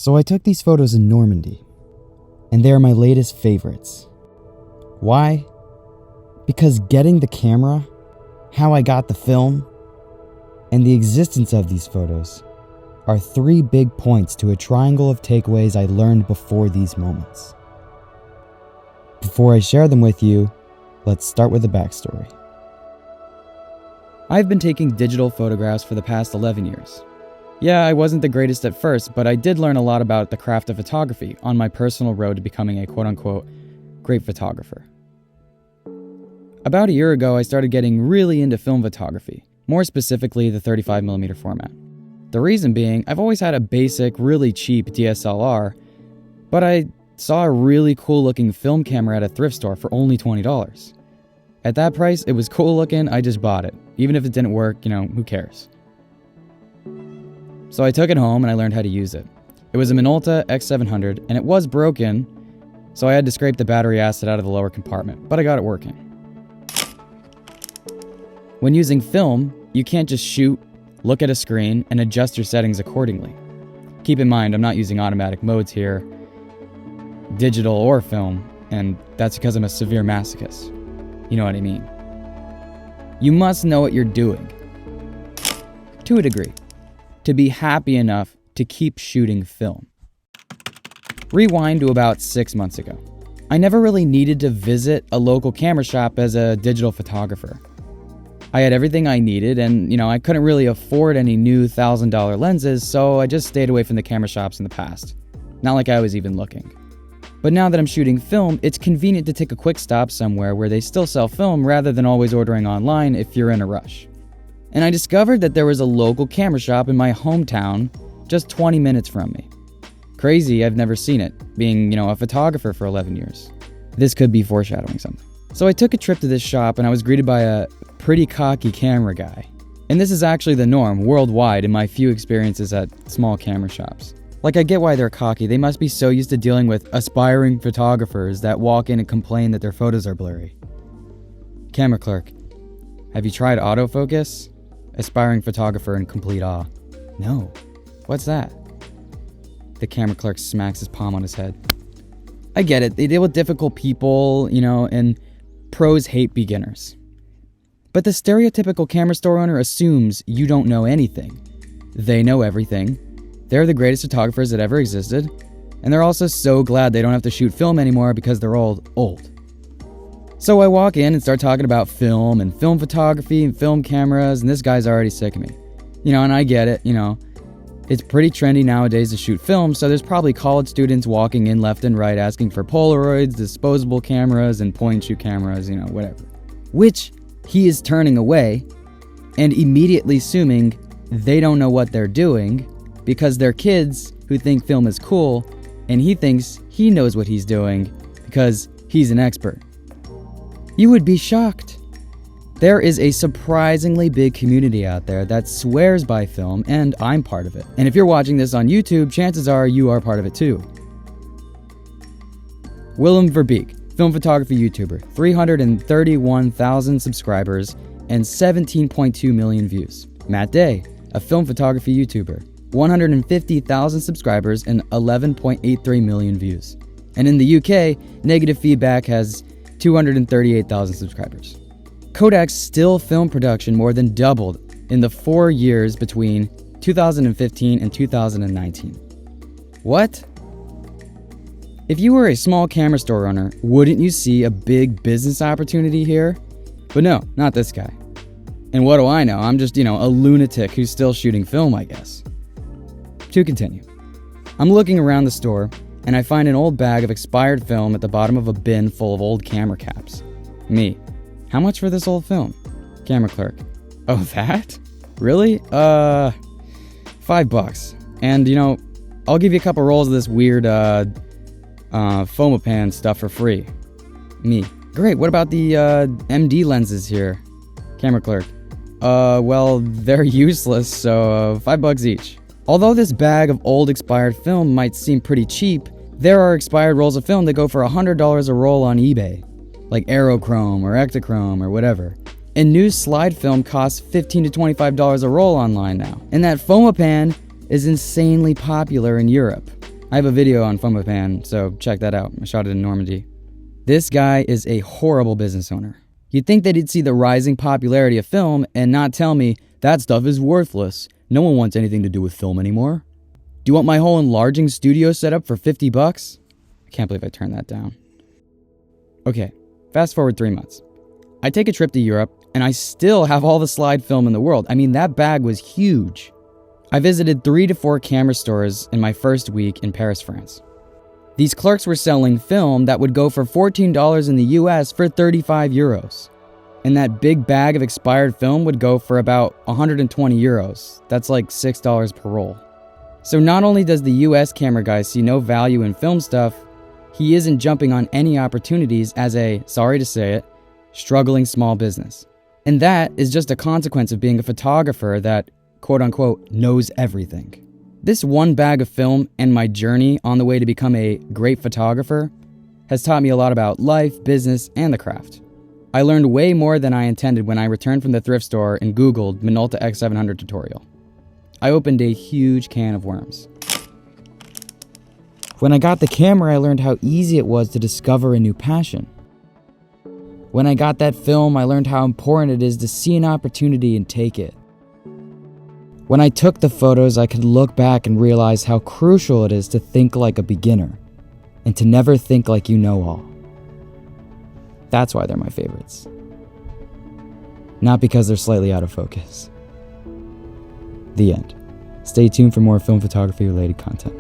So I took these photos in Normandy, and they are my latest favorites. Why? Because getting the camera, how I got the film, and the existence of these photos are 3 big points to a triangle of takeaways I learned before these moments. Before I share them with you, let's start with the backstory. I've been taking digital photographs for the past 11 years. Yeah, I wasn't the greatest at first, but I did learn a lot about the craft of photography on my personal road to becoming a quote-unquote great photographer. About a year ago, I started getting really into film photography, more specifically the 35mm format. The reason being, I've always had a basic, really cheap DSLR, but I saw a really cool looking film camera at a thrift store for only $20. At that price, it was cool looking, I just bought it. Even if it didn't work, who cares? So I took it home and I learned how to use it. It was a Minolta X700 and it was broken, so I had to scrape the battery acid out of the lower compartment, but I got it working. When using film, you can't just shoot, look at a screen, and adjust your settings accordingly. Keep in mind, I'm not using automatic modes here, digital or film, and that's because I'm a severe masochist. You know what I mean? You must know what you're doing, to a degree, to be happy enough to keep shooting film. Rewind to about 6 months ago. I never really needed to visit a local camera shop as a digital photographer. I had everything I needed and, I couldn't really afford any new $1,000 lenses, so I just stayed away from the camera shops in the past. Not like I was even looking. But now that I'm shooting film, it's convenient to take a quick stop somewhere where they still sell film rather than always ordering online if you're in a rush. And I discovered that there was a local camera shop in my hometown just 20 minutes from me. Crazy, I've never seen it, being, a photographer for 11 years. This could be foreshadowing something. So I took a trip to this shop and I was greeted by a pretty cocky camera guy. And this is actually the norm worldwide in my few experiences at small camera shops. Like, I get why they're cocky. They must be so used to dealing with aspiring photographers that walk in and complain that their photos are blurry. Camera clerk, have you tried autofocus? Aspiring photographer in complete awe. No. What's that? The camera clerk smacks his palm on his head. I get it. They deal with difficult people, and pros hate beginners. But the stereotypical camera store owner assumes you don't know anything. They know everything. They're the greatest photographers that ever existed. And they're also so glad they don't have to shoot film anymore because they're old. So I walk in and start talking about film and film photography and film cameras, and this guy's already sick of me. And I get it, It's pretty trendy nowadays to shoot film, so there's probably college students walking in left and right asking for Polaroids, disposable cameras, and point-and-shoot cameras, whatever. Which he is turning away and immediately assuming they don't know what they're doing because they're kids who think film is cool, and he thinks he knows what he's doing because he's an expert. You would be shocked. There is a surprisingly big community out there that swears by film, and I'm part of it. And if you're watching this on YouTube, chances are you are part of it too. Willem Verbeek, film photography YouTuber, 331,000 subscribers and 17.2 million views. Matt Day, a film photography YouTuber, 150,000 subscribers and 11.83 million views. And in the UK, Negative Feedback has 238,000 subscribers. Kodak's still film production more than doubled in the 4 years between 2015 and 2019. What? If you were a small camera store owner, wouldn't you see a big business opportunity here? But no, not this guy. And what do I know? I'm just, a lunatic who's still shooting film, I guess. To continue. I'm looking around the store, and I find an old bag of expired film at the bottom of a bin full of old camera caps. Me. How much for this old film? Camera clerk. Oh, that? Really? $5. And, I'll give you a couple rolls of this weird, Fomapan stuff for free. Me. Great, what about the, MD lenses here? Camera clerk. Well, they're useless, so $5 each. Although this bag of old expired film might seem pretty cheap, there are expired rolls of film that go for $100 a roll on eBay, like Aerochrome or Ektachrome or whatever. And new slide film costs $15 to $25 a roll online now. And that Fomapan is insanely popular in Europe. I have a video on Fomopan, so check that out. I shot it in Normandy. This guy is a horrible business owner. You'd think that he'd see the rising popularity of film and not tell me, that stuff is worthless. No one wants anything to do with film anymore. Do you want my whole enlarging studio set up for $50? I can't believe I turned that down. Okay, fast forward 3 months. I take a trip to Europe, and I still have all the slide film in the world. I mean, that bag was huge. I visited 3 to 4 camera stores in my first week in Paris, France. These clerks were selling film that would go for $14 in the US for 35 euros. And that big bag of expired film would go for about 120 euros. That's like $6 per roll. So not only does the US camera guy see no value in film stuff, he isn't jumping on any opportunities as a, sorry to say it, struggling small business. And that is just a consequence of being a photographer that, quote unquote, knows everything. This one bag of film and my journey on the way to become a great photographer has taught me a lot about life, business, and the craft. I learned way more than I intended when I returned from the thrift store and Googled Minolta X700 tutorial. I opened a huge can of worms. When I got the camera, I learned how easy it was to discover a new passion. When I got that film, I learned how important it is to see an opportunity and take it. When I took the photos, I could look back and realize how crucial it is to think like a beginner and to never think like you know all. That's why they're my favorites. Not because they're slightly out of focus. The end. Stay tuned for more film photography related content.